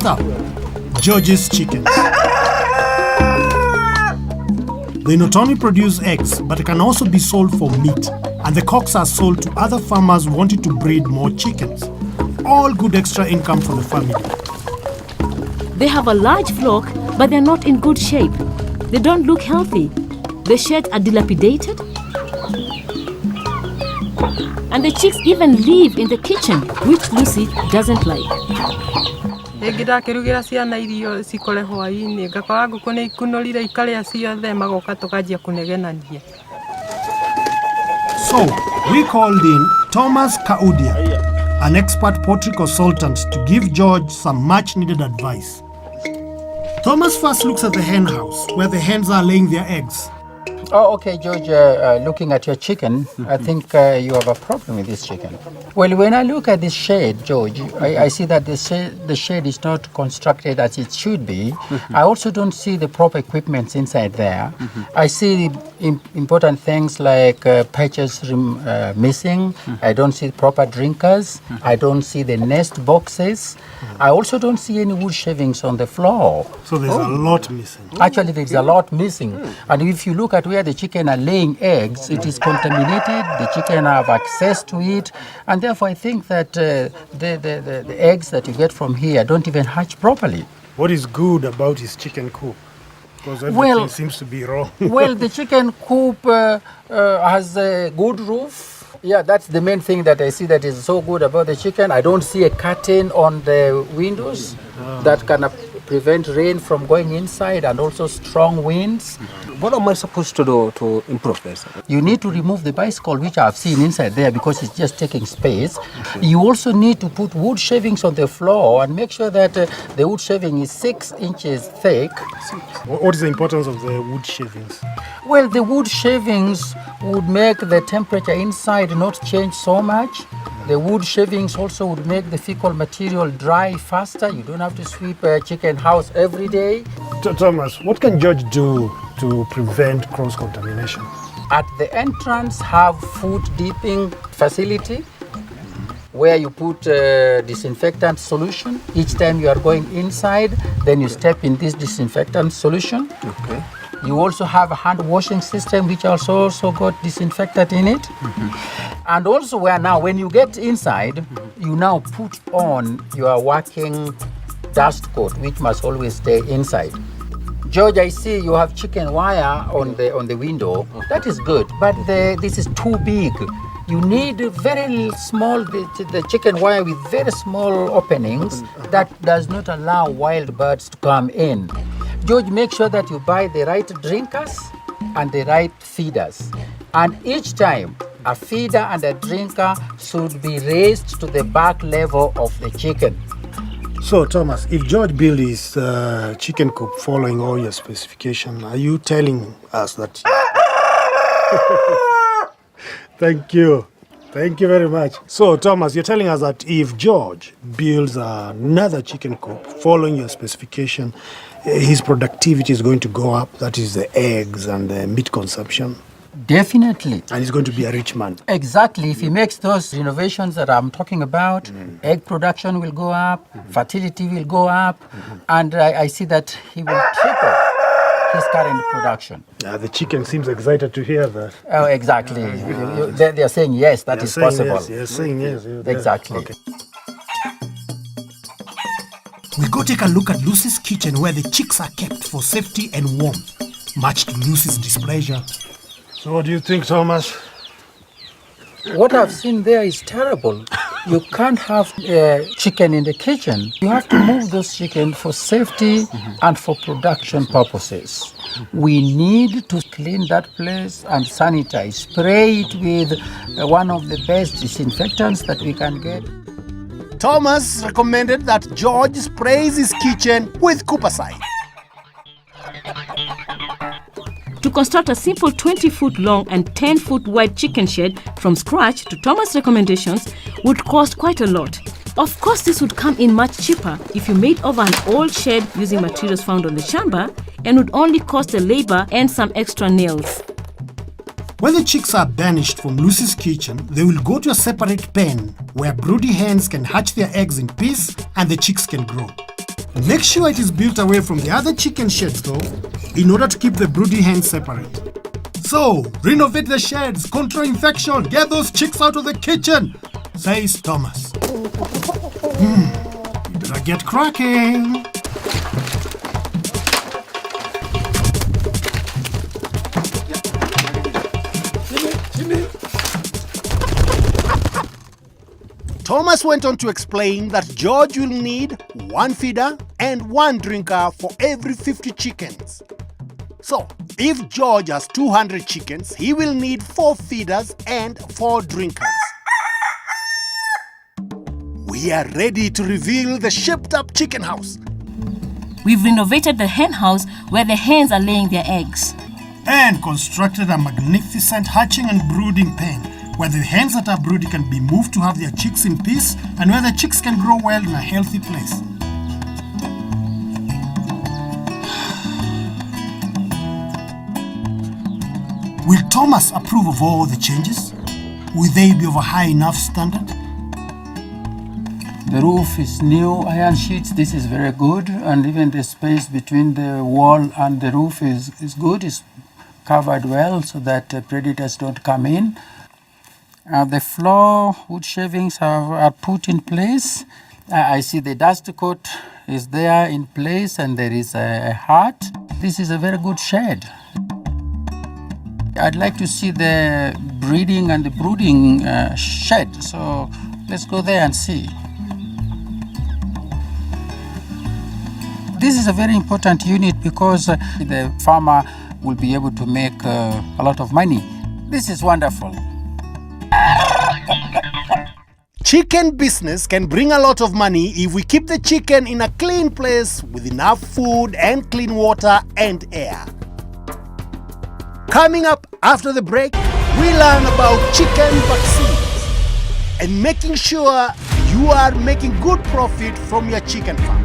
up, George's chickens. They not only produce eggs, but can also be sold for meat, and the cocks are sold to other farmers wanting to breed more chickens. All good extra income for the family. They have a large flock, but they're not in good shape. They don't look healthy. The sheds are dilapidated. And the chicks even live in the kitchen, which Lucy doesn't like. So, we called in Thomas Kaudia, an expert poultry consultant, to give George some much-needed advice. Thomas first looks at the hen house, where the hens are laying their eggs. Oh, okay, George, looking at your chicken, I think you have a problem with this chicken. Well, when I look at this shed, George, I see that the shed is not constructed as it should be. I also don't see the proper equipment inside there. I see important things like patches missing. I don't see proper drinkers. I don't see the nest boxes. I also don't see any wood shavings on the floor. So there's a lot missing. Actually, there's a lot missing. And if you look at where the chicken are laying eggs, it is contaminated. The chicken have access to it. And therefore, I think that the eggs that you get from here don't even hatch properly. What is good about his chicken coop? Because everything seems to be wrong. Well, the chicken coop has a good roof. Yeah, that's the main thing that I see that is so good about the chicken. I don't see a curtain on the windows that can prevent rain from going inside, and also strong winds. What am I supposed to do to improve this? You need to remove the bicycle, which I've seen inside there, because it's just taking space. You also need to put wood shavings on the floor and make sure that the wood shaving is 6 inches thick. What is the importance of the wood shavings? Well, the wood shavings would make the temperature inside not change so much. The wood shavings also would make the fecal material dry faster. You don't have to sweep a chicken house every day. Thomas, what can George do to prevent cross-contamination? At the entrance, have food dipping facility where you put disinfectant solution. Each time you are going inside, then you step in this disinfectant solution. Okay. You also have a hand washing system which also got disinfectant in it. And also when you get inside, you now put on your working dust coat, which must always stay inside. George, I see you have chicken wire on the window. That is good, but this is too big. You need very small, the chicken wire with very small openings that does not allow wild birds to come in. George, make sure that you buy the right drinkers and the right feeders. And each time, a feeder and a drinker should be raised to the back level of the chicken. So, Thomas, if George built his chicken coop following all your specifications, are you telling us that... Thank you. Thank you very much. So, Thomas, you're telling us that if George builds another chicken coop following your specification, his productivity is going to go up, that is the eggs and the meat consumption? Definitely. And he's going to be a rich man. Exactly. If he makes those renovations that I'm talking about, egg production will go up, fertility will go up, and I see that he will triple his current production. Yeah, the chicken seems excited to hear that. Oh, exactly. They're saying yes, that is possible. Yes, they're saying yes. Exactly. Okay. We go take a look at Lucy's kitchen where the chicks are kept for safety and warmth, much to Lucy's displeasure. So what do you think, Thomas? What I've seen there is terrible. You can't have chicken in the kitchen. You have to move those chicken for safety and for production purposes. We need to clean that place and sanitize. Spray it with one of the best disinfectants that we can get. Thomas recommended that George sprays his kitchen with Coopicide. To construct a simple 20-foot long and 10-foot wide chicken shed from scratch to Thomas' recommendations would cost quite a lot. Of course, this would come in much cheaper if you made over an old shed using materials found on the shamba, and would only cost the labor and some extra nails. When the chicks are banished from Lucy's kitchen, they will go to a separate pen where broody hens can hatch their eggs in peace and the chicks can grow. Make sure it is built away from the other chicken sheds though, in order to keep the brooding hens separate. So, renovate the sheds, control infection, get those chicks out of the kitchen, says Thomas. You better get cracking. Thomas went on to explain that George will need 1 feeder and 1 drinker for every 50 chickens. So, if George has 200 chickens, he will need 4 feeders and 4 drinkers. We are ready to reveal the shaped-up chicken house. We've renovated the hen house where the hens are laying their eggs. And constructed a magnificent hatching and brooding pen, where the hens that are brooding can be moved to have their chicks in peace and where the chicks can grow well in a healthy place. Will Thomas approve of all the changes? Will they be of a high enough standard? The roof is new iron sheets. This is very good, and even the space between the wall and the roof is good. It's covered well so that predators don't come in. The floor wood shavings are put in place. I see the dust coat is there in place, and there is a hut. This is a very good shed. I'd like to see the breeding and the brooding shed, so let's go there and see. This is a very important unit because the farmer will be able to make a lot of money. This is wonderful. Chicken business can bring a lot of money if we keep the chicken in a clean place with enough food and clean water and air. Coming up after the break, we learn about chicken vaccines and making sure you are making good profit from your chicken farm.